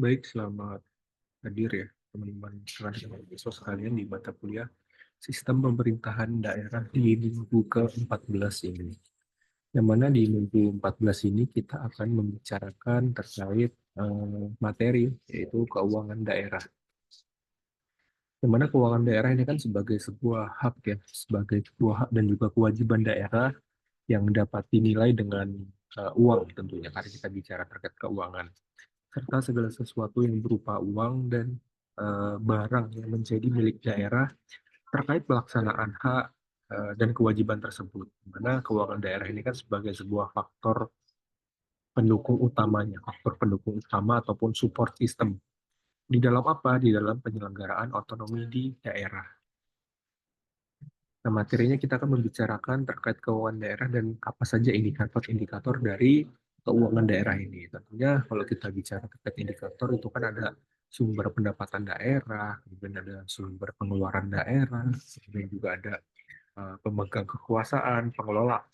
Baik, selamat hadir ya teman-teman mahasiswa sekalian di mata kuliah Sistem Pemerintahan Daerah di minggu ke-14 ini. Yang mana di minggu 14 ini kita akan membicarakan terkait materi yaitu keuangan daerah. Yang mana keuangan daerah ini kan sebagai sebuah hak ya, sebagai sebuah hak dan juga kewajiban daerah yang dapat dinilai dengan uang tentunya karena kita bicara terkait keuangan serta segala sesuatu yang berupa uang dan barang yang menjadi milik daerah terkait pelaksanaan hak dan kewajiban tersebut. Di mana keuangan daerah ini kan sebagai sebuah faktor pendukung utamanya, faktor pendukung utama ataupun support system. Di dalam apa? Di dalam penyelenggaraan otonomi di daerah. Nah, materinya kita akan membicarakan terkait keuangan daerah dan apa saja indikator-indikator dari keuangan daerah ini. Tentunya kalau kita bicara terkait indikator itu kan ada sumber pendapatan daerah, kemudian ada sumber pengeluaran daerah, kemudian juga ada pemegang kekuasaan,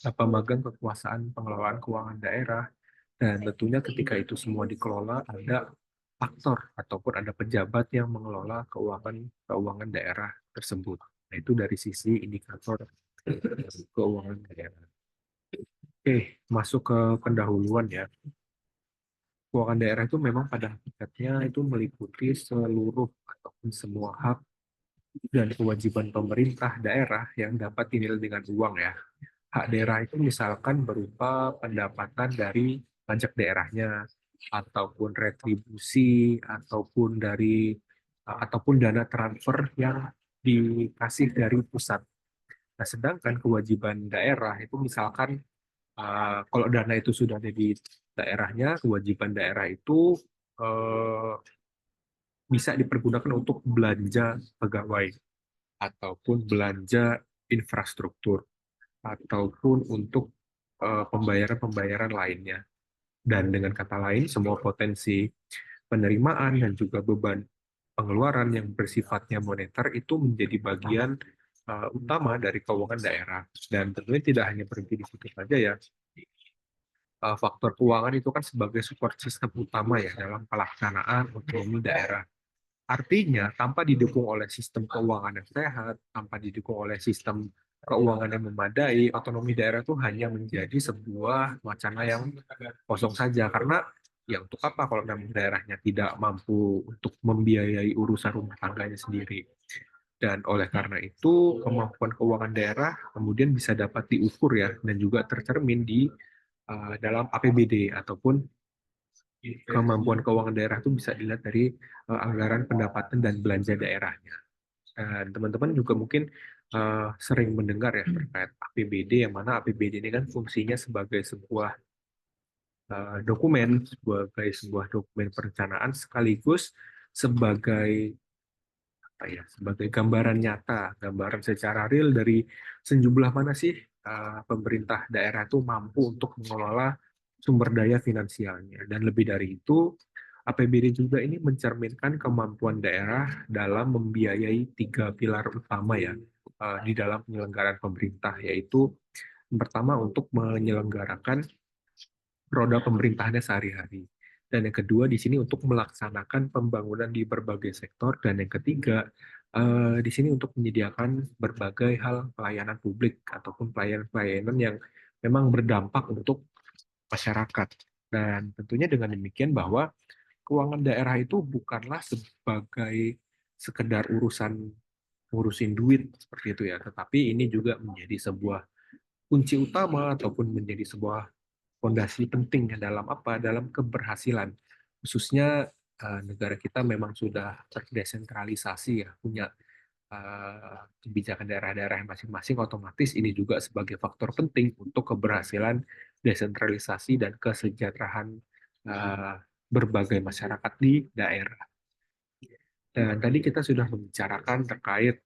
pemegang kekuasaan pengelolaan keuangan daerah, dan tentunya ketika itu semua dikelola ada aktor ataupun ada pejabat yang mengelola keuangan daerah tersebut. Nah, itu dari sisi indikator keuangan daerah. Oke, masuk ke pendahuluan ya. Keuangan daerah itu memang pada hakikatnya itu meliputi seluruh ataupun semua hak dan kewajiban pemerintah daerah yang dapat dinilai dengan uang ya. Hak daerah itu misalkan berupa pendapatan dari pajak daerahnya, ataupun retribusi, ataupun dana transfer yang dikasih dari pusat. Nah, sedangkan kewajiban daerah itu misalkan kalau dana itu sudah ada di daerahnya, kewajiban daerah itu eh, bisa dipergunakan untuk belanja pegawai ataupun belanja infrastruktur ataupun untuk pembayaran-pembayaran lainnya. Dan dengan kata lain, semua potensi penerimaan dan juga beban pengeluaran yang bersifatnya moneter itu menjadi bagian utama dari keuangan daerah. Dan tentunya tidak hanya berhenti di situ saja ya. Faktor keuangan itu kan sebagai support system utama ya dalam pelaksanaan otonomi daerah. Artinya, tanpa didukung oleh sistem keuangan yang sehat, tanpa didukung oleh sistem keuangan yang memadai, otonomi daerah itu hanya menjadi sebuah wacana yang kosong saja. Karena ya untuk apa kalau memang daerahnya tidak mampu untuk membiayai urusan rumah tangganya sendiri. Dan oleh karena itu, kemampuan keuangan daerah kemudian bisa dapat diukur ya, dan juga tercermin di dalam APBD ataupun kemampuan keuangan daerah itu bisa dilihat dari anggaran pendapatan dan belanja daerahnya. Dan teman-teman juga mungkin sering mendengar ya terkait APBD, yang mana APBD ini kan fungsinya sebagai sebuah sebuah dokumen perencanaan sekaligus sebagai apa ya, sebagai gambaran nyata, gambaran secara real dari sejumlah mana sih pemerintah daerah itu mampu untuk mengelola sumber daya finansialnya. Dan lebih dari itu, APBD juga ini mencerminkan kemampuan daerah dalam membiayai tiga pilar utama ya di dalam penyelenggaraan pemerintah, yaitu yang pertama untuk menyelenggarakan roda pemerintahannya sehari-hari. Dan yang kedua di sini untuk melaksanakan pembangunan di berbagai sektor. Dan yang ketiga di sini untuk menyediakan berbagai hal pelayanan publik ataupun pelayanan-pelayanan yang memang berdampak untuk masyarakat. Dan tentunya dengan demikian bahwa keuangan daerah itu bukanlah sebagai sekedar ngurusin duit seperti itu ya, tetapi ini juga menjadi sebuah kunci utama ataupun menjadi sebuah fondasi penting dalam apa? Dalam keberhasilan. Khususnya negara kita memang sudah terdesentralisasi ya, punya kebijakan daerah-daerah masing-masing, otomatis ini juga sebagai faktor penting untuk keberhasilan desentralisasi dan kesejahteraan uh, berbagai masyarakat di daerah. Dan tadi kita sudah membicarakan terkait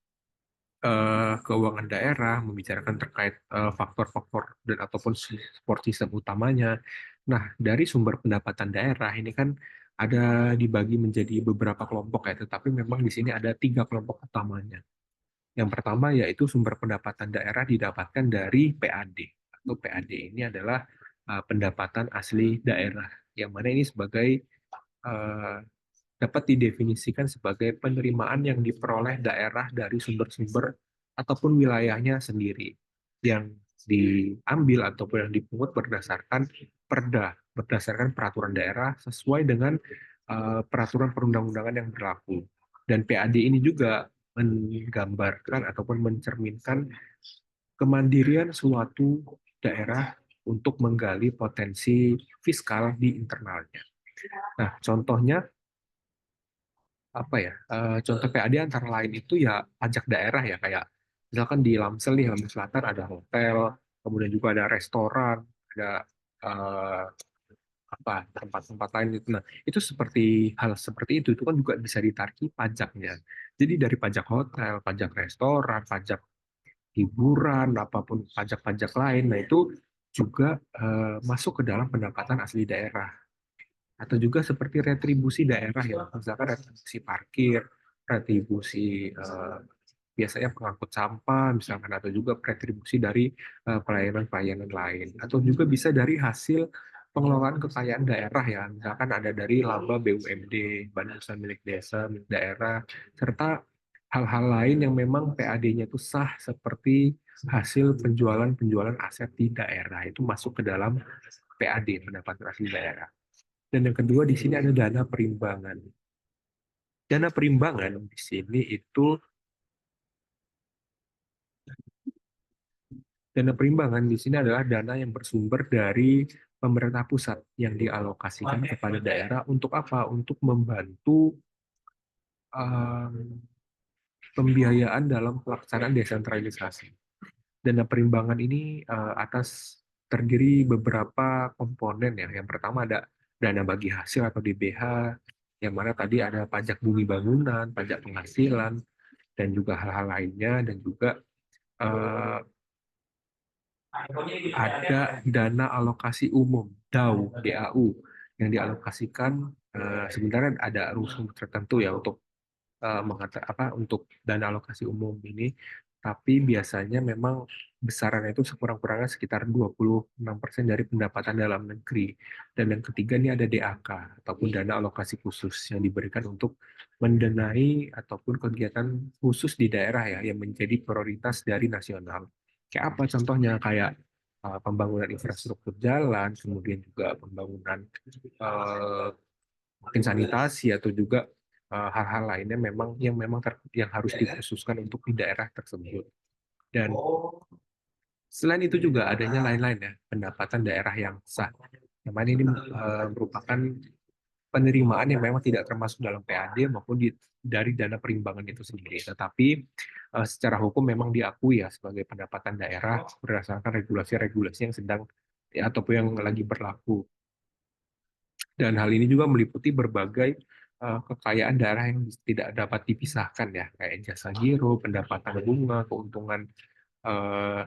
keuangan daerah, membicarakan terkait faktor-faktor dan ataupun support system utamanya. Nah, dari sumber pendapatan daerah ini kan ada dibagi menjadi beberapa kelompok ya, tetapi memang di sini ada tiga kelompok utamanya. Yang pertama yaitu sumber pendapatan daerah didapatkan dari PAD, atau PAD ini adalah pendapatan asli daerah, yang mana ini sebagai uh, dapat didefinisikan sebagai penerimaan yang diperoleh daerah dari sumber-sumber ataupun wilayahnya sendiri yang diambil ataupun yang dipungut berdasarkan perda, berdasarkan peraturan daerah sesuai dengan peraturan perundang-undangan yang berlaku. Dan PAD ini juga menggambarkan ataupun mencerminkan kemandirian suatu daerah untuk menggali potensi fiskal di internalnya. Nah, contohnya apa ya? Contoh PAD antara lain itu ya pajak daerah ya, kayak misalkan di Lamsel nih, Lamsel Selatan ada hotel, kemudian juga ada restoran, ada eh, apa tempat-tempat lain itu. Nah, itu seperti hal seperti itu kan juga bisa ditariki pajaknya. Jadi dari pajak hotel, pajak restoran, pajak hiburan, apapun pajak-pajak lain, nah itu juga masuk ke dalam pendapatan asli daerah. Atau juga seperti retribusi daerah ya, misalkan retribusi parkir, retribusi biasanya pengangkut sampah, misalkan, atau juga retribusi dari pelayanan-pelayanan lain, atau juga bisa dari hasil pengelolaan kekayaan daerah ya, misalkan ada dari laba BUMD, Badan Usaha Milik Desa, milik daerah, serta hal-hal lain yang memang PAD-nya itu sah seperti hasil penjualan-penjualan aset di daerah itu masuk ke dalam PAD, pendapatan asli daerah. Dan yang kedua di sini ada dana perimbangan. Dana perimbangan di sini itu dana perimbangan di sini adalah dana yang bersumber dari pemerintah pusat yang dialokasikan kepada daerah untuk apa? Untuk membantu um, pembiayaan dalam pelaksanaan desentralisasi. Dana perimbangan ini atas terdiri beberapa komponen ya. Yang pertama ada dana bagi hasil atau DBH, yang mana tadi ada pajak bumi bangunan, pajak penghasilan, dan juga hal-hal lainnya, dan juga eh, ada dana alokasi umum DAU yang dialokasikan, sebenarnya ada rumus tertentu ya untuk untuk dana alokasi umum ini, tapi biasanya memang besarannya itu sekurang-kurangnya sekitar 26% dari pendapatan dalam negeri. Dan yang ketiga ini ada DAK ataupun dana alokasi khusus yang diberikan untuk mendanai ataupun kegiatan khusus di daerah ya yang menjadi prioritas dari nasional. Kayak apa contohnya? Kayak pembangunan infrastruktur jalan, kemudian juga pembangunan eh, mungkin sanitasi, atau juga hal-hal lainnya memang yang harus dikhususkan untuk di daerah tersebut. Dan selain itu juga adanya lain-lain ya, pendapatan daerah yang sah. Yang mana ini merupakan penerimaan yang memang tidak termasuk dalam PAD maupun dari dana perimbangan itu sendiri. Tetapi secara hukum memang diakui ya sebagai pendapatan daerah berdasarkan regulasi-regulasi yang sedang ya, ataupun yang lagi berlaku. Dan hal ini juga meliputi berbagai kekayaan daerah yang tidak dapat dipisahkan ya, kayak jasa giro, pendapatan bunga, keuntungan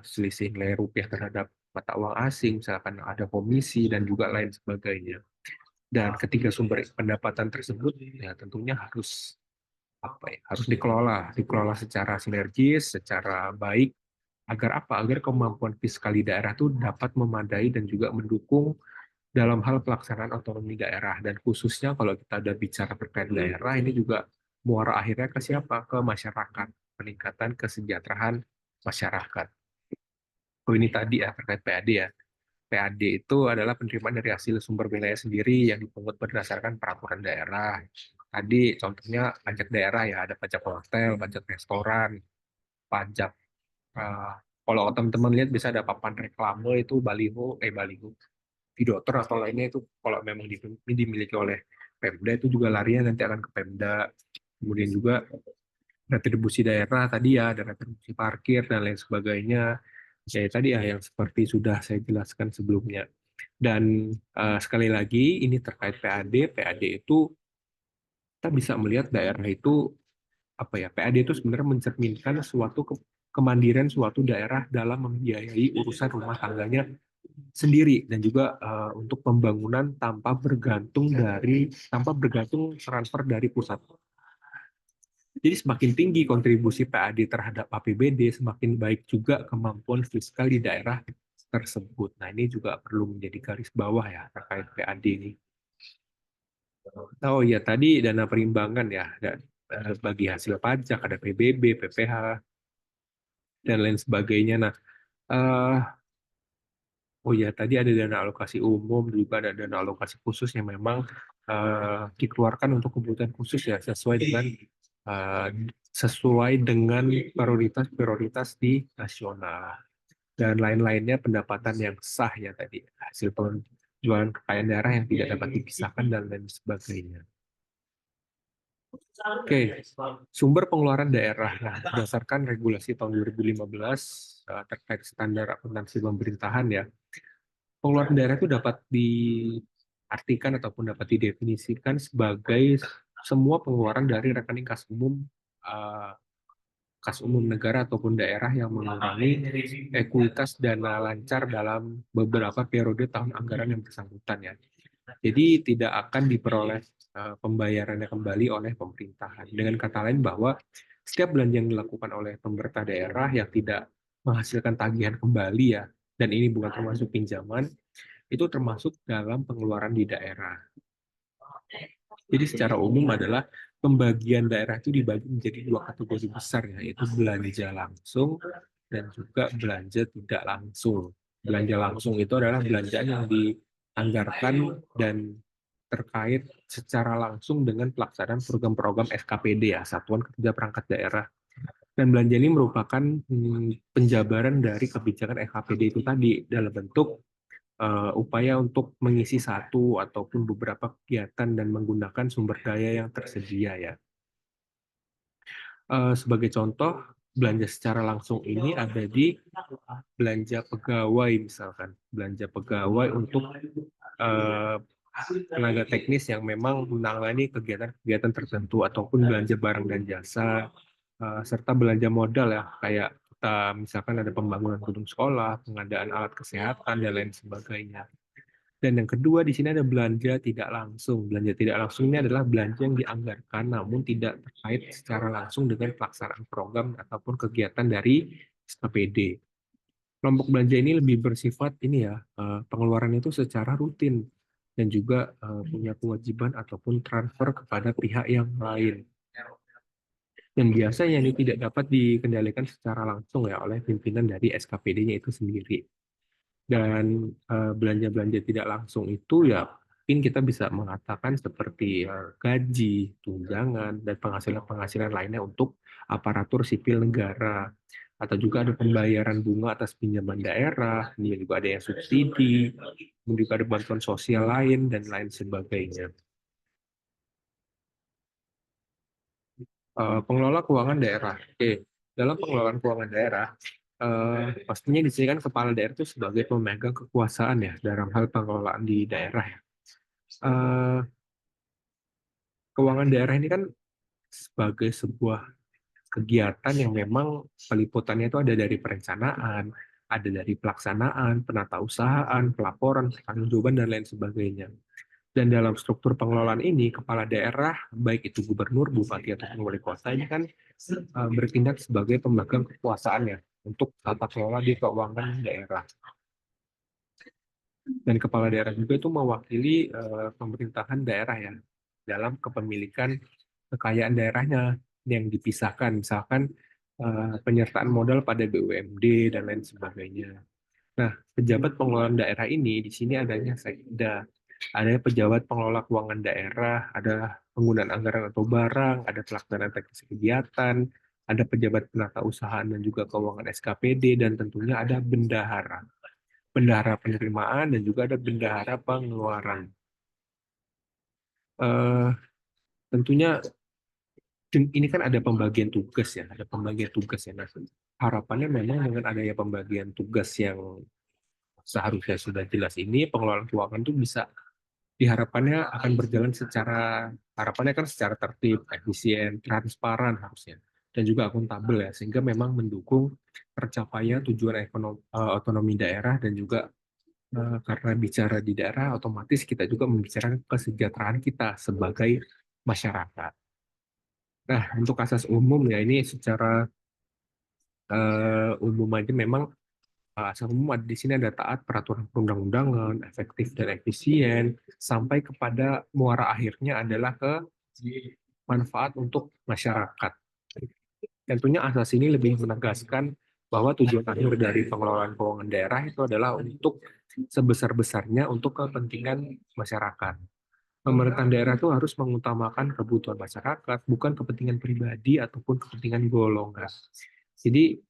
selisih nilai rupiah terhadap mata uang asing, misalkan ada komisi dan juga lain sebagainya. Dan ketiga sumber pendapatan tersebut ya tentunya harus harus dikelola secara sinergis, secara baik, agar apa? Agar kemampuan fiskal di daerah itu dapat memadai dan juga mendukung dalam hal pelaksanaan otonomi daerah. Dan khususnya kalau kita ada bicara terkait daerah, ini juga muara akhirnya ke siapa? Ke masyarakat, peningkatan kesejahteraan masyarakat. Oh, ini tadi ya terkait PAD ya. PAD itu adalah penerimaan dari hasil sumber wilayah sendiri yang dipungut berdasarkan peraturan daerah. Tadi contohnya pajak daerah ya, ada pajak hotel, pajak restoran, pajak eh, kalau teman-teman lihat bisa ada papan reklame itu baliho, Vidotor atau lainnya itu kalau memang dimiliki oleh Pemda itu juga larinya nanti akan ke Pemda. Kemudian juga retribusi daerah tadi ya, ada retribusi parkir dan lain sebagainya. Ya tadi ya yang seperti sudah saya jelaskan sebelumnya. Dan sekali lagi ini terkait PAD. PAD itu kita bisa melihat daerah itu apa ya? PAD itu sebenarnya mencerminkan suatu kemandirian suatu daerah dalam membiayai urusan rumah tangganya sendiri, dan juga untuk pembangunan tanpa bergantung transfer dari pusat. Jadi semakin tinggi kontribusi PAD terhadap APBD, semakin baik juga kemampuan fiskal di daerah tersebut. Nah, ini juga perlu menjadi garis bawah ya terkait PAD ini. Oh iya, tadi dana perimbangan ya, ada bagi hasil pajak, ada PBB, PPH, dan lain sebagainya. Nah, eh, oh iya, tadi ada dana alokasi umum, juga ada dana alokasi khusus yang memang dikeluarkan untuk kebutuhan khusus ya, eh, sesuai dengan prioritas-prioritas di nasional. Dan lain-lainnya pendapatan yang sah ya tadi, hasil penjualan kekayaan daerah yang tidak dapat dipisahkan dan lain sebagainya. Oke, sumber pengeluaran daerah. Nah, berdasarkan regulasi tahun 2015 terkait standar akuntansi pemerintahan ya, pengeluaran daerah itu dapat diartikan ataupun dapat didefinisikan sebagai semua pengeluaran dari rekening eh, kas umum negara ataupun daerah yang mengurangi ekuitas dana lancar dalam beberapa periode tahun anggaran yang bersangkutan ya. Jadi tidak akan diperoleh pembayarannya kembali oleh pemerintahan. Dengan kata lain bahwa setiap belanja yang dilakukan oleh pemerintah daerah yang tidak menghasilkan tagihan kembali ya, dan ini bukan termasuk pinjaman, itu termasuk dalam pengeluaran di daerah. Jadi secara umum adalah pembagian daerah itu dibagi menjadi dua kategori besar ya, yaitu belanja langsung dan juga belanja tidak langsung. Belanja langsung itu adalah belanjaan yang dianggarkan dan terkait secara langsung dengan pelaksanaan program-program SKPD ya, Satuan Kerja Perangkat Daerah. Dan belanja ini merupakan penjabaran dari kebijakan SKPD itu tadi dalam bentuk upaya untuk mengisi satu ataupun beberapa kegiatan dan menggunakan sumber daya yang tersedia ya. Sebagai contoh, belanja secara langsung ini ada di belanja pegawai misalkan, belanja pegawai untuk eh, tenaga teknis yang memang menangani kegiatan-kegiatan tertentu ataupun belanja barang dan jasa serta belanja modal ya kayak kita misalkan ada pembangunan gedung sekolah, pengadaan alat kesehatan dan lain sebagainya. Dan yang kedua di sini ada belanja tidak langsung. Belanja tidak langsung ini adalah belanja yang dianggarkan namun tidak terkait secara langsung dengan pelaksanaan program ataupun kegiatan dari SKPD. Kelompok belanja ini lebih bersifat ini ya, pengeluaran itu secara rutin dan juga punya kewajiban ataupun transfer kepada pihak yang lain. Dan biasanya ini tidak dapat dikendalikan secara langsung ya oleh pimpinan dari SKPD-nya itu sendiri. Dan belanja-belanja tidak langsung itu ya mungkin kita bisa mengatakan seperti gaji, tunjangan, dan penghasilan-penghasilan lainnya untuk aparatur sipil negara. Atau juga ada pembayaran bunga atas pinjaman daerah, ini juga ada yang subsidi, kemudian juga ada bantuan sosial lain, dan lain sebagainya. Pengelola keuangan daerah. Oke, dalam pengelolaan keuangan daerah, pastinya di sini kan kepala daerah itu sebagai pemegang kekuasaan ya dalam hal pengelolaan di daerah ya. Eh, Keuangan daerah ini kan sebagai sebuah kegiatan yang memang peliputannya itu ada dari perencanaan, ada dari pelaksanaan, penatausahaan, pelaporan, pertanggungjawaban dan lain sebagainya. Dan dalam struktur pengelolaan ini, kepala daerah, baik itu gubernur, bupati, atau wali kota, ini kan bertindak sebagai pemegang kekuasaannya untuk tata kelola di keuangan daerah. Dan kepala daerah juga itu mewakili pemerintahan daerah ya, dalam kepemilikan kekayaan daerahnya yang dipisahkan, misalkan penyertaan modal pada BUMD dan lain sebagainya. Nah, pejabat pengelolaan daerah ini di sini adanya sekda, ada pejabat pengelola keuangan daerah, ada penggunaan anggaran atau barang, ada pelaksanaan teknis kegiatan, ada pejabat penata usahaan dan juga keuangan SKPD, dan tentunya ada bendahara. Bendahara penerimaan dan juga ada bendahara pengeluaran. Eh, Tentunya ini kan ada pembagian tugas ya, ada pembagian tugas ya. Nah, harapannya memang dengan adanya pembagian tugas yang seharusnya sudah jelas ini, pengelolaan keuangan itu bisa diharapkannya akan berjalan secara harapannya kan secara tertib, efisien, transparan harusnya dan juga akuntabel ya sehingga memang mendukung tercapainya tujuan otonomi daerah dan juga karena bicara di daerah otomatis kita juga membicarakan kesejahteraan kita sebagai masyarakat. Nah, untuk asas umum ya ini secara umum aja memang asas umum di sini ada taat peraturan perundang-undangan, efektif dan efisien, sampai kepada muara akhirnya adalah ke manfaat untuk masyarakat. Tentunya asas ini lebih menegaskan bahwa tujuan akhir dari pengelolaan keuangan daerah itu adalah untuk sebesar-besarnya untuk kepentingan masyarakat. Pemerintahan daerah itu harus mengutamakan kebutuhan masyarakat, bukan kepentingan pribadi ataupun kepentingan golongan. Jadi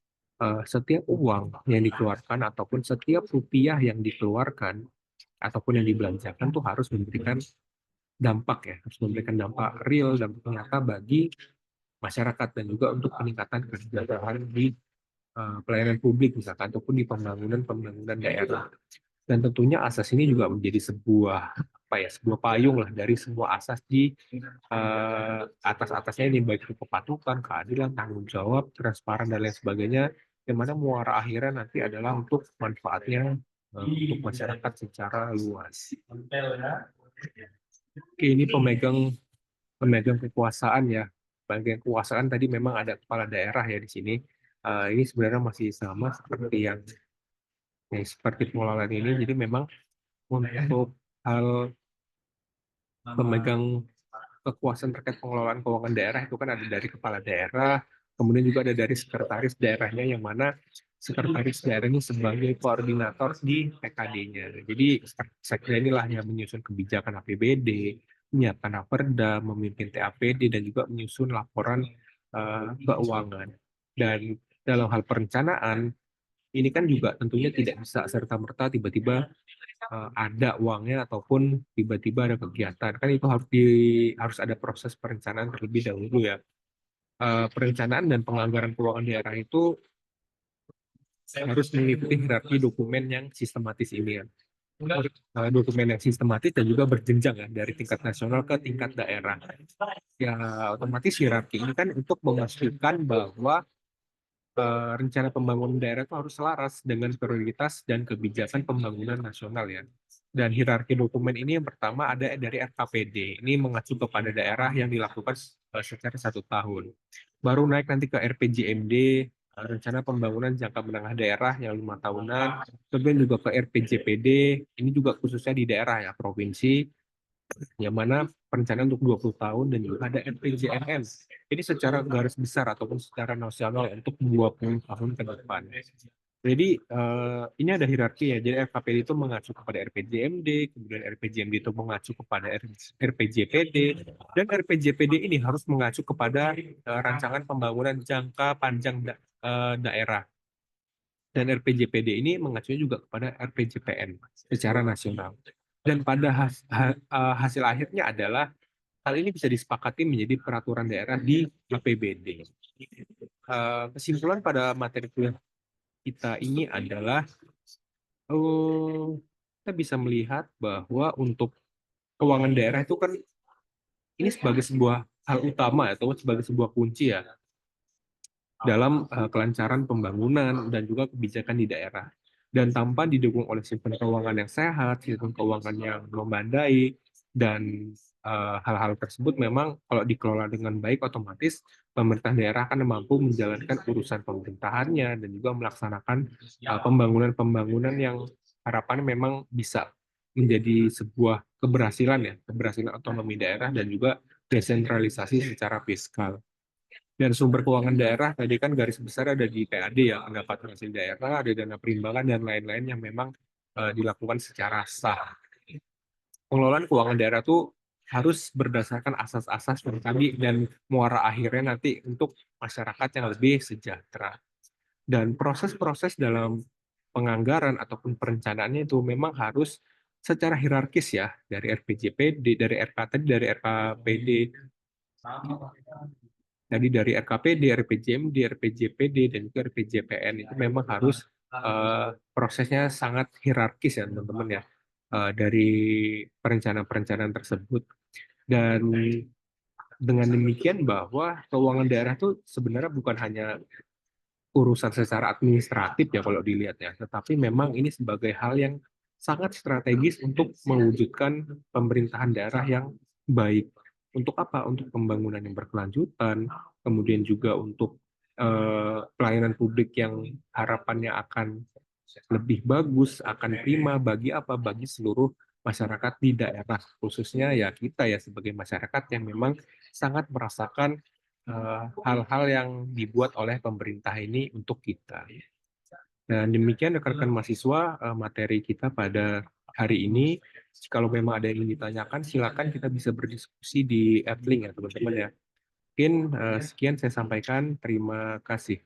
setiap uang yang dikeluarkan ataupun setiap rupiah yang dikeluarkan ataupun yang dibelanjakan tuh harus memberikan dampak ya, harus memberikan dampak real, dampak nyata bagi masyarakat dan juga untuk peningkatan kesejahteraan di pelayanan publik misalkan ataupun di pembangunan daerah. Dan tentunya asas ini juga menjadi sebuah sebuah payung lah dari semua asas di atas-atasnya ini, baik itu kepatutan, keadilan, tanggung jawab, transparan dan lain sebagainya, yang mana muara akhirnya nanti adalah untuk manfaatnya untuk masyarakat secara luas. Oke, ini pemegang kekuasaan ya. Pemegang kekuasaan tadi memang ada kepala daerah ya di sini. Ini sebenarnya masih sama seperti yang seperti pengelolaan ini. Jadi memang untuk hal pemegang kekuasaan terkait pengelolaan keuangan daerah itu kan ada dari kepala daerah, kemudian juga ada dari sekretaris daerahnya, yang mana sekretaris daerah ini sebagai koordinator di PKD-nya. Jadi sekda inilah yang menyusun kebijakan APBD, menyiapkan raperda, memimpin TAPD, dan juga menyusun laporan keuangan. Dan dalam hal perencanaan, ini kan juga tentunya tidak bisa serta-merta tiba-tiba ada uangnya ataupun tiba-tiba ada kegiatan, kan itu harus ada proses perencanaan terlebih dahulu ya. Perencanaan dan penganggaran keuangan daerah itu harus mengikuti hierarki dokumen yang sistematis ini ya. Dokumen yang sistematis dan juga berjenjang ya, dari tingkat nasional ke tingkat daerah. Ya otomatis hierarki ini kan untuk memastikan bahwa rencana pembangunan daerah itu harus selaras dengan prioritas dan kebijakan pembangunan nasional ya. Dan hierarki dokumen ini yang pertama ada dari RKPD. Ini mengacu kepada daerah yang dilakukan secara 1 tahun. Baru naik nanti ke RPJMD, rencana pembangunan jangka menengah daerah yang 5 tahunan. Kemudian juga ke RPJPD, ini juga khususnya di daerah ya, provinsi, yang mana perencanaan untuk 20 tahun, dan juga ada RPJMN. Ini secara garis besar ataupun secara nasional untuk 20 tahun ke depan. Jadi ini ada hierarki ya. Jadi RKPD itu mengacu kepada RPJMD, kemudian RPJMD itu mengacu kepada RPJPD, dan RPJPD ini harus mengacu kepada rancangan pembangunan jangka panjang daerah. Dan RPJPD ini mengacunya juga kepada RPJPN secara nasional. Dan pada hasil akhirnya adalah hal ini bisa disepakati menjadi peraturan daerah di APBD. Kesimpulan pada materi kuliah kita ini adalah kita bisa melihat bahwa untuk keuangan daerah itu kan ini sebagai sebuah hal utama atau sebagai sebuah kunci ya dalam kelancaran pembangunan dan juga kebijakan di daerah. Dan tanpa didukung oleh sistem keuangan yang sehat, sistem keuangan yang memadai, dan hal-hal tersebut memang kalau dikelola dengan baik, otomatis pemerintah daerah akan mampu menjalankan urusan pemerintahannya dan juga melaksanakan pembangunan-pembangunan yang harapannya memang bisa menjadi sebuah keberhasilan ya, keberhasilan otonomi daerah dan juga desentralisasi secara fiskal. Dan sumber keuangan daerah tadi kan garis besar ada di PAD ya, pendapatan hasil daerah, ada dana perimbangan dan lain-lain yang memang dilakukan secara sah. Pengelolaan keuangan daerah itu harus berdasarkan asas-asas yang tadi, dan muara akhirnya nanti untuk masyarakat yang lebih sejahtera. Dan proses-proses dalam penganggaran ataupun perencanaannya itu memang harus secara hierarkis ya, dari RPJPD, dari RKT, dari RKPD, jadi dari RKPD, RPJMD, RPJPD, dan juga RPJPN itu memang harus prosesnya sangat hierarkis ya teman-teman ya, dari perencanaan-perencanaan tersebut. Dan dengan demikian bahwa keuangan daerah itu sebenarnya bukan hanya urusan secara administratif ya kalau dilihat ya, tetapi memang ini sebagai hal yang sangat strategis untuk mewujudkan pemerintahan daerah yang baik. Untuk apa? Untuk pembangunan yang berkelanjutan, kemudian juga untuk pelayanan publik yang harapannya akan lebih bagus, akan prima bagi apa? Bagi seluruh masyarakat di daerah, khususnya ya kita ya sebagai masyarakat yang memang sangat merasakan hal-hal yang dibuat oleh pemerintah ini untuk kita. Dan demikian rekan-rekan mahasiswa, materi kita pada hari ini. Kalau memang ada yang ingin ditanyakan, silakan kita bisa berdiskusi di Adlink ya teman-teman ya. Mungkin sekian saya sampaikan. Terima kasih.